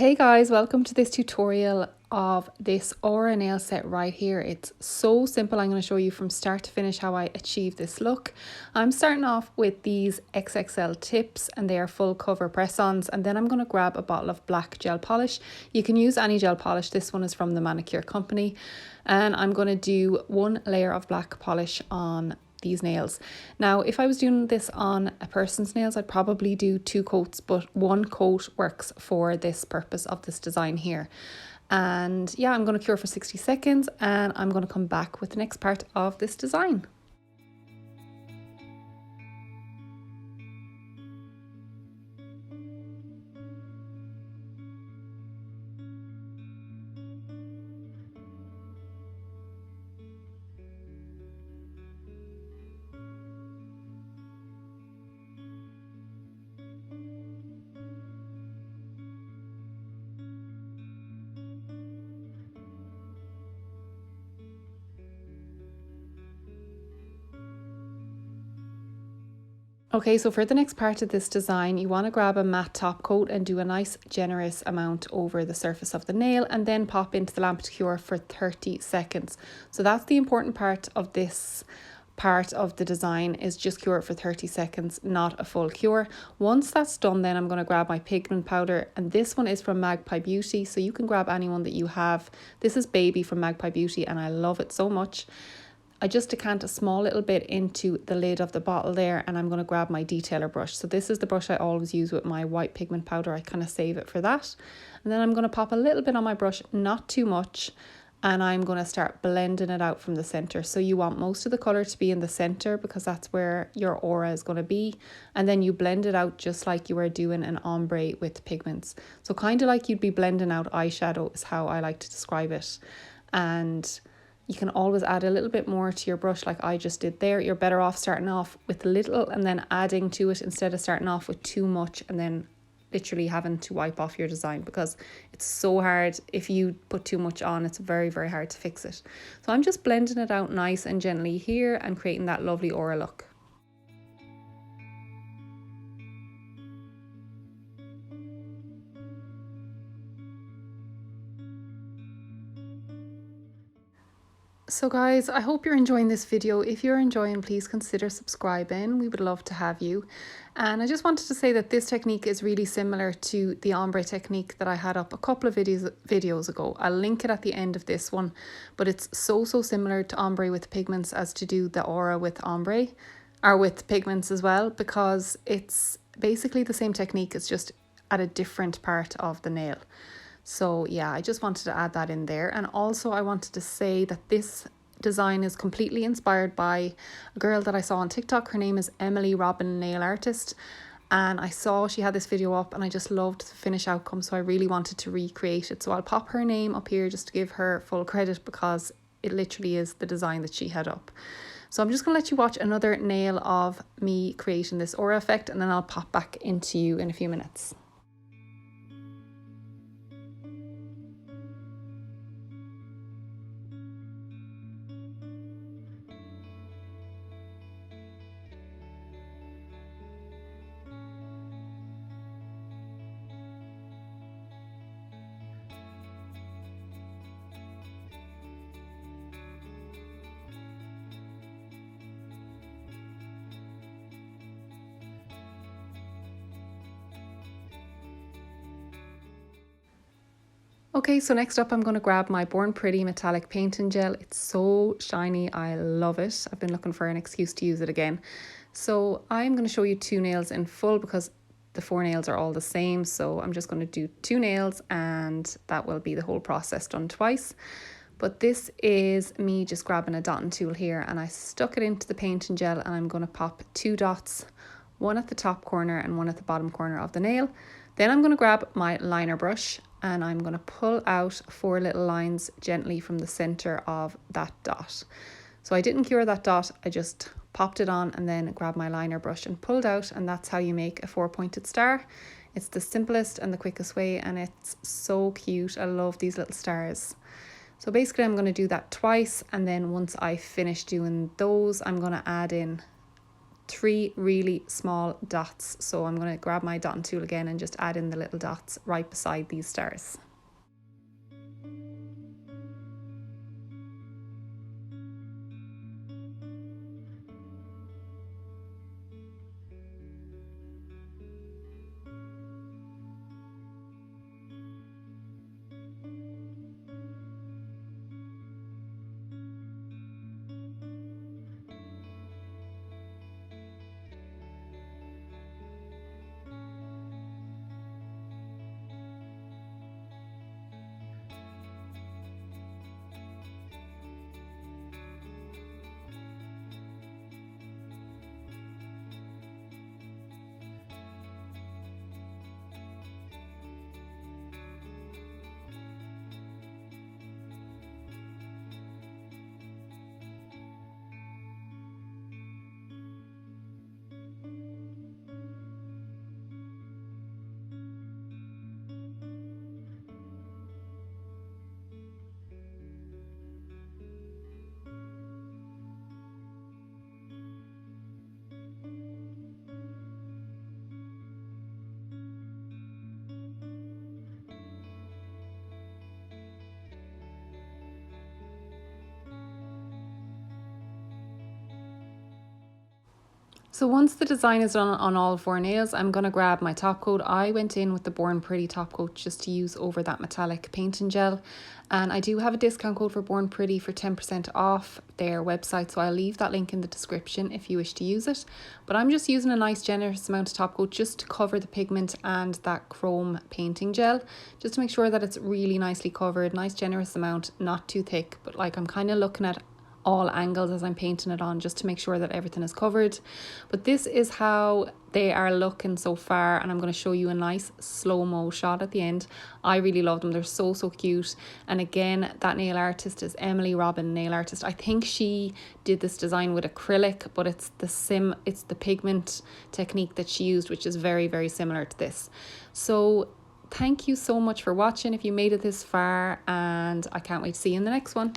Hey guys, welcome to this tutorial of this aura nail set right here. It's so simple. I'm going to show you from start to finish how I achieve this look. I'm starting off with these XXL tips and they are full cover press-ons, and then I'm going to grab a bottle of black gel polish. You can use any gel polish. This one is from the Manicure Company, and I'm going to do one layer of black polish on these nails. Now, if I was doing this on a person's nails, I'd probably do 2 coats, but 1 coat works for this purpose of this design here. And yeah, I'm going to cure for 60 seconds and I'm going to come back with the next part of this design. Okay, so for the next part of this design, you want to grab a matte top coat and do a nice generous amount over the surface of the nail and then pop into the lamp to cure for 30 seconds. So that's the important part of this part of the design, is just cure it for 30 seconds, not a full cure. Once that's done, then I'm going to grab my pigment powder, and this one is from Magpie Beauty, so you can grab anyone that you have. This is Baby from Magpie Beauty and I love it so much. I just decant a small little bit into the lid of the bottle there, and I'm going to grab my detailer brush. So this is the brush I always use with my white pigment powder. I kind of save it for that. And then I'm going to pop a little bit on my brush, not too much, and I'm going to start blending it out from the center. So you want most of the color to be in the center because that's where your aura is going to be. And then you blend it out just like you were doing an ombre with pigments. So kind of like you'd be blending out eyeshadow is how I like to describe it. And you can always add a little bit more to your brush like I just did there. You're better off starting off with little and then adding to it instead of starting off with too much and then literally having to wipe off your design, because it's so hard. If you put too much on, it's very, very hard to fix it. So I'm just blending it out nice and gently here and creating that lovely aura look. So guys, I hope you're enjoying this video. If you're enjoying, please consider subscribing. We would love to have you. And I just wanted to say that this technique is really similar to the ombre technique that I had up a couple of videos ago. I'll link it at the end of this one, but it's so similar to ombre with pigments as to do the aura with ombre, or with pigments as well, because it's basically the same technique. It's just at a different part of the nail. So yeah, I just wanted to add that in there. And also I wanted to say that this design is completely inspired by a girl that I saw on TikTok. Her name is Emily Robin Nail Artist. And I saw she had this video up and I just loved the finished outcome. So I really wanted to recreate it. So I'll pop her name up here just to give her full credit, because it literally is the design that she had up. So I'm just going to let you watch another nail of me creating this aura effect, and then I'll pop back into you in a few minutes. Okay, so next up I'm going to grab my Born Pretty metallic painting gel. It's so shiny, I love it. I've been looking for an excuse to use it again. So I'm going to show you 2 nails in full because the 4 nails are all the same. So I'm just going to do 2 nails and that will be the whole process done twice. But this is me just grabbing a dotting tool here, and I stuck it into the painting gel, and I'm going to pop 2 dots, one at the top corner and one at the bottom corner of the nail. Then I'm going to grab my liner brush and I'm going to pull out 4 little lines gently from the center of that dot. So I didn't cure that dot, I just popped it on and then grabbed my liner brush and pulled out, and that's how you make a 4-pointed star. It's the simplest and the quickest way, and it's so cute. I love these little stars. So basically I'm going to do that twice, and then once I finish doing those, I'm going to add in 3 really small dots. So I'm going to grab my dotting tool again and just add in the little dots right beside these stars. So once the design is done on all 4 nails, I'm going to grab my top coat. I went in with the Born Pretty top coat just to use over that metallic painting gel. And I do have a discount code for Born Pretty for 10% off their website. So I'll leave that link in the description if you wish to use it. But I'm just using a nice generous amount of top coat just to cover the pigment and that chrome painting gel. Just to make sure that it's really nicely covered. Nice generous amount, not too thick. But like I'm kind of looking at all angles as I'm painting it on just to make sure that everything is covered. But this is how they are looking so far, and I'm going to show you a nice slow-mo shot at the end. I really love them. They're so cute. And again, that nail artist is Emily Robin Nail Artist. I think she did this design with acrylic, but it's the pigment technique that she used, which is very similar to this. So thank you so much for watching if you made it this far, and I can't wait to see you in the next one.